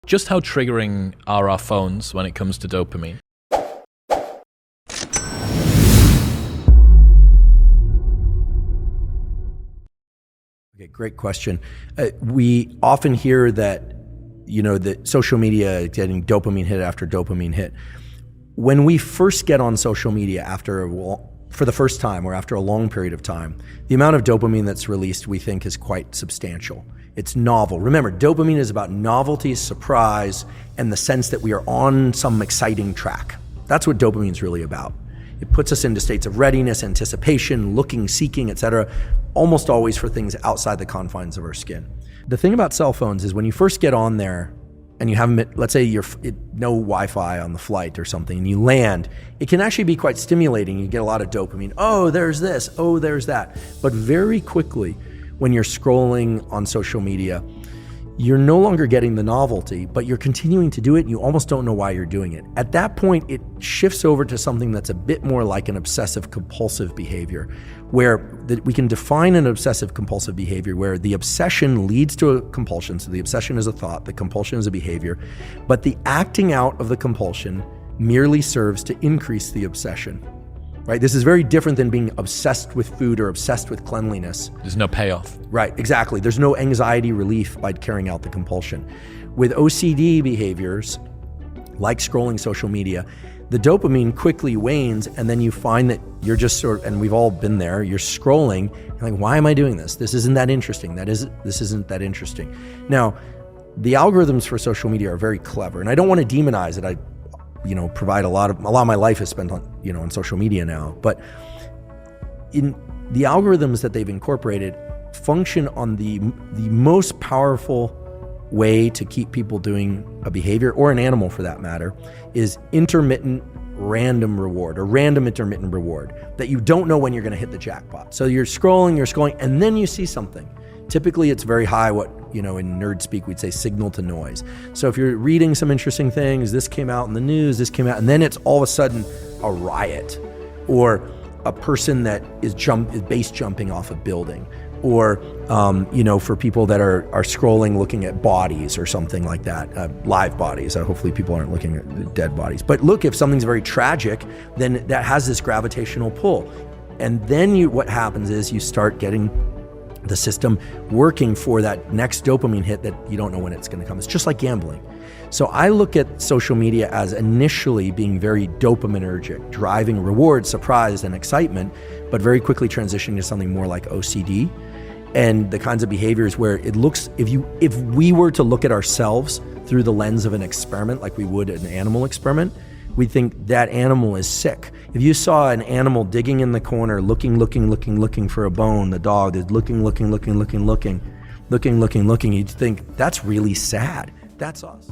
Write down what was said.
Just how triggering are our phones when it comes to dopamine? Okay, great question. We often hear that, that social media is getting dopamine hit after dopamine hit. When we first get on social media for the first time or after a long period of time, the amount of dopamine that's released we think is quite substantial. It's novel. Remember, dopamine is about novelty, surprise, and the sense that we are on some exciting track. That's what dopamine is really about. It puts us into states of readiness, anticipation, looking, seeking, etc., almost always for things outside the confines of our skin. The thing about cell phones is when you first get on there and you have, let's say no Wi-Fi on the flight or something, and you land, it can actually be quite stimulating. You get a lot of dopamine. Oh, there's this. Oh, there's that. But very quickly, when you're scrolling on social media, you're no longer getting the novelty, but you're continuing to do it and you almost don't know why you're doing it. At that point, it shifts over to something that's a bit more like an obsessive compulsive behavior, where we can define an obsessive compulsive behavior where the obsession leads to a compulsion. So the obsession is a thought, the compulsion is a behavior, but the acting out of the compulsion merely serves to increase the obsession. Right? This is very different than being obsessed with food or obsessed with cleanliness. There's no payoff. Right, exactly. There's no anxiety relief by carrying out the compulsion. With OCD behaviors, like scrolling social media, the dopamine quickly wanes, and then you find that you're just and we've all been there, you're scrolling, and like, why am I doing this? This isn't that interesting. This isn't that interesting. Now, the algorithms for social media are very clever, and I don't want to demonize it. I provide a lot of my life is spent on, on social media now, but in the algorithms that they've incorporated function on the most powerful way to keep people doing a behavior, or an animal for that matter, is intermittent random reward, or random intermittent reward, that you don't know when you're going to hit the jackpot. So you're scrolling, and then you see something. Typically it's very high, what, in nerd speak, we'd say signal to noise. So if you're reading some interesting things, this came out in the news, this came out, and then it's all of a sudden a riot, or a person that is base jumping off a building, or, for people that are scrolling, looking at bodies or something like that, live bodies. Hopefully people aren't looking at dead bodies. But look, if something's very tragic, then that has this gravitational pull. And then what happens is you start getting the system working for that next dopamine hit that you don't know when it's going to come. It's just like gambling. So I look at social media as initially being very dopaminergic, driving reward, surprise, and excitement, but very quickly transitioning to something more like OCD and the kinds of behaviors where it looks, if we were to look at ourselves through the lens of an experiment, like we would an animal experiment, we think that animal is sick. If you saw an animal digging in the corner, looking for a bone, the dog is looking, you'd think that's really sad. That's us.